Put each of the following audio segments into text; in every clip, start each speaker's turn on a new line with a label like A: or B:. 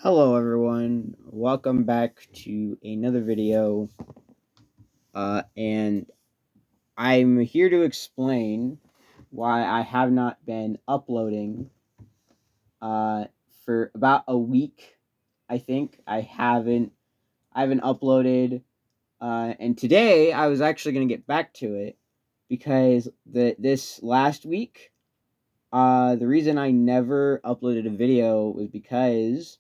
A: Hello everyone, welcome back to another video, and I'm here to explain why I have not been uploading for about a week. I think I haven't uploaded, and today I was actually going to get back to it because this last week, the reason I never uploaded a video was because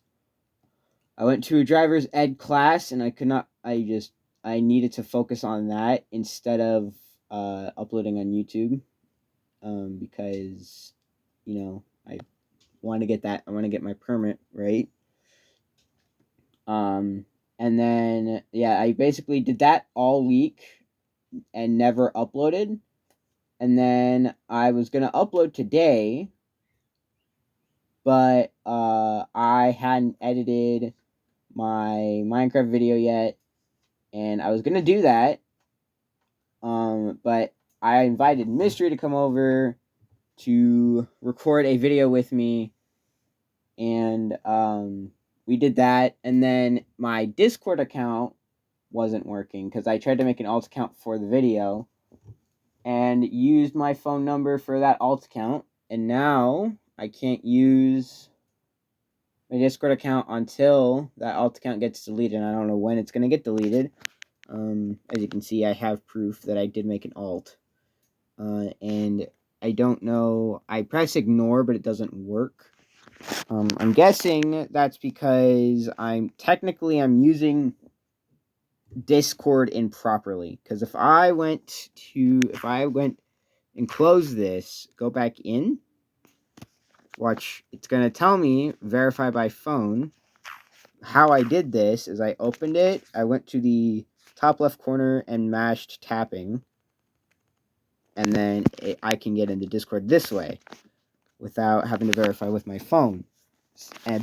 A: I went to a driver's ed class and I needed to focus on that instead of uploading on YouTube, because I want to get my permit, right? And then yeah, I basically did that all week and never uploaded. And then I was gonna upload today, but I hadn't edited my Minecraft video yet, and I was gonna do that. But I invited Mystery to come over to record a video with me, and we did that. And then my Discord account wasn't working because I tried to make an alt account for the video and used my phone number for that alt account, and now I can't use my Discord account until that alt account gets deleted, and I don't know when it's going to get deleted. As you can see, I have proof that I did make an alt. And I don't know, I press ignore, but it doesn't work. I'm guessing that's because I'm using Discord improperly. Because if I went and close this, go back in, watch, it's going to tell me verify by phone. How I did this is I opened it, I went to the top left corner and mashed tapping, and then I can get into Discord this way without having to verify with my phone.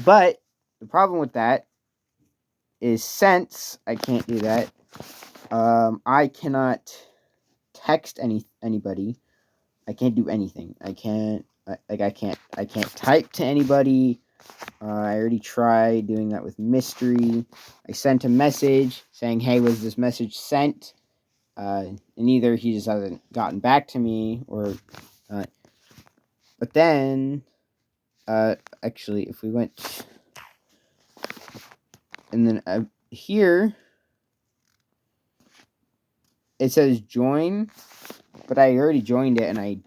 A: But the problem with that is, since I can't do that, I cannot text anybody. I can't do anything. I can't type to anybody. I already tried doing that with Mystery. I sent a message saying, "Hey, was this message sent?" And either he just hasn't gotten back to me, or but then actually, if we went, and then here it says join, but I already joined it, and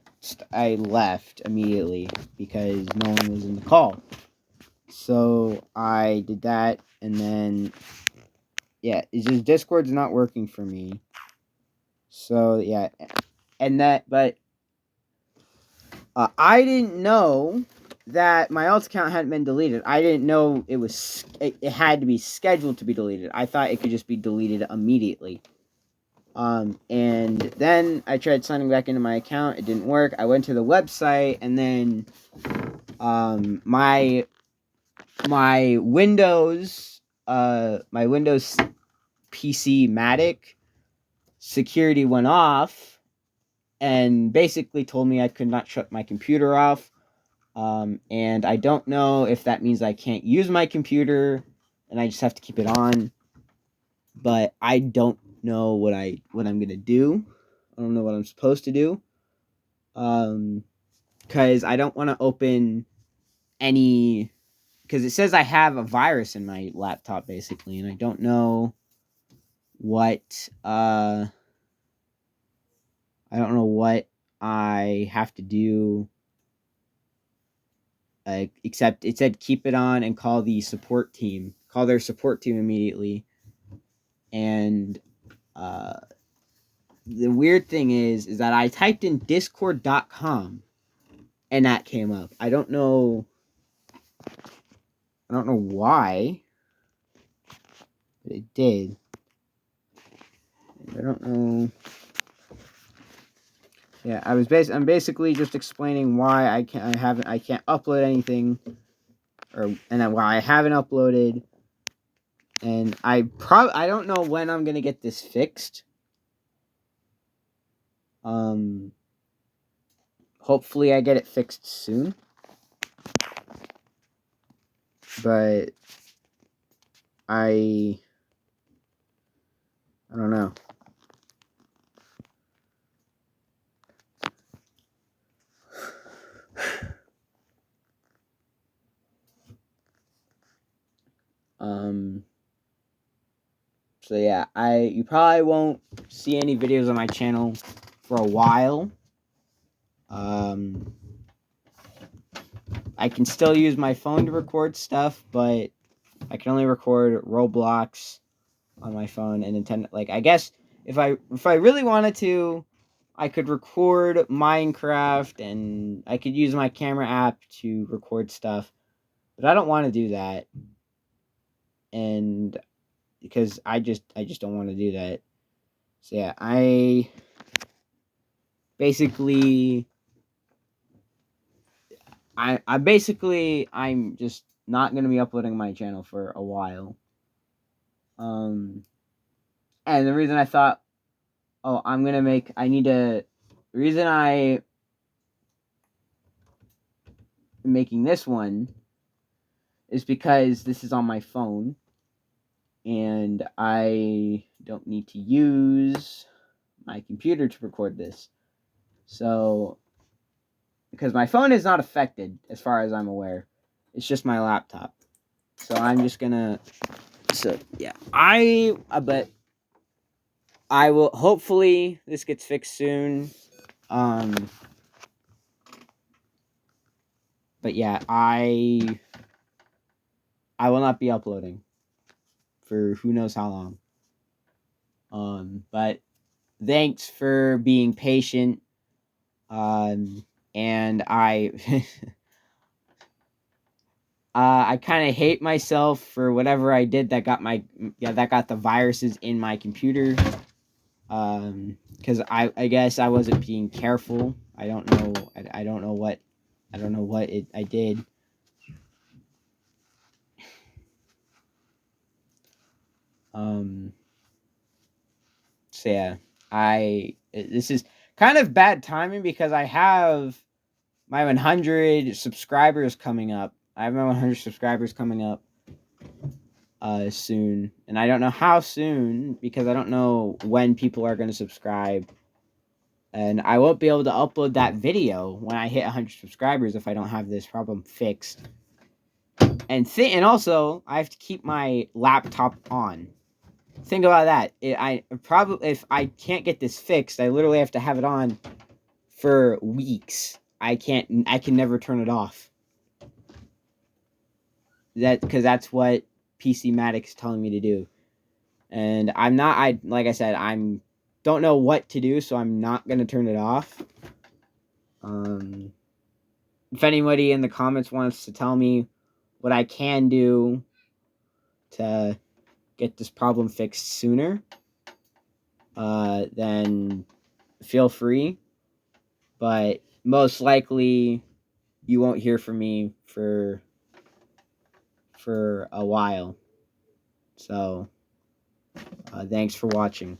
A: I left immediately because no one was in the call. So I did that, and then yeah, it's just Discord's not working for me. So yeah, and that, but I didn't know that my alt account hadn't been deleted. I didn't know it had to be scheduled to be deleted. I thought it could just be deleted immediately. And then I tried signing back into my account. It didn't work. I went to the website, and then my Windows PC Matic security went off and basically told me I could not shut my computer off. And I don't know if that means I can't use my computer and I just have to keep it on. But I don't know what I'm gonna do. I don't know what I'm supposed to do. Because I don't want to open any, because it says I have a virus in my laptop basically, and I don't know what I don't know what I have to do. Except it said keep it on and call their support team immediately. And the weird thing is that I typed in discord.com and that came up. I don't know why, but it did. I don't know. Yeah, I'm basically just explaining why I can't upload anything, why I haven't uploaded, and I don't know when I'm gonna get this fixed. Hopefully I get it fixed soon. But I don't know. So yeah, you probably won't see any videos on my channel for a while. I can still use my phone to record stuff, but I can only record Roblox on my phone and Nintendo. Like, I guess if I really wanted to, I could record Minecraft and I could use my camera app to record stuff, but I don't want to do that, and because I just don't want to do that. So yeah, I basically I'm just not gonna be uploading my channel for a while. And the reason I thought, oh, the reason I am making this one is because this is on my phone, and I don't need to use my computer to record this. So, because my phone is not affected, as far as I'm aware, it's just my laptop. So I'm just gonna. So yeah, but I will. Hopefully, this gets fixed soon. But yeah, I will not be uploading for who knows how long. But thanks for being patient. And I kind of hate myself for whatever I did that got the viruses in my computer. Because I guess I wasn't being careful. I don't know. I don't know what I did. So yeah, this is kind of bad timing because I have my 100 subscribers coming up. I have my 100 subscribers coming up soon, and I don't know how soon because I don't know when people are going to subscribe, and I won't be able to upload that video when I hit 100 subscribers if I don't have this problem fixed. And also I have to keep my laptop on. Think about that. If I can't get this fixed, I literally have to have it on for weeks. I can never turn it off. Because that's what PC Matic is telling me to do. And like I said, don't know what to do, so I'm not going to turn it off. If anybody in the comments wants to tell me what I can do to get this problem fixed sooner, then feel free. But most likely, you won't hear from me for a while. So, thanks for watching.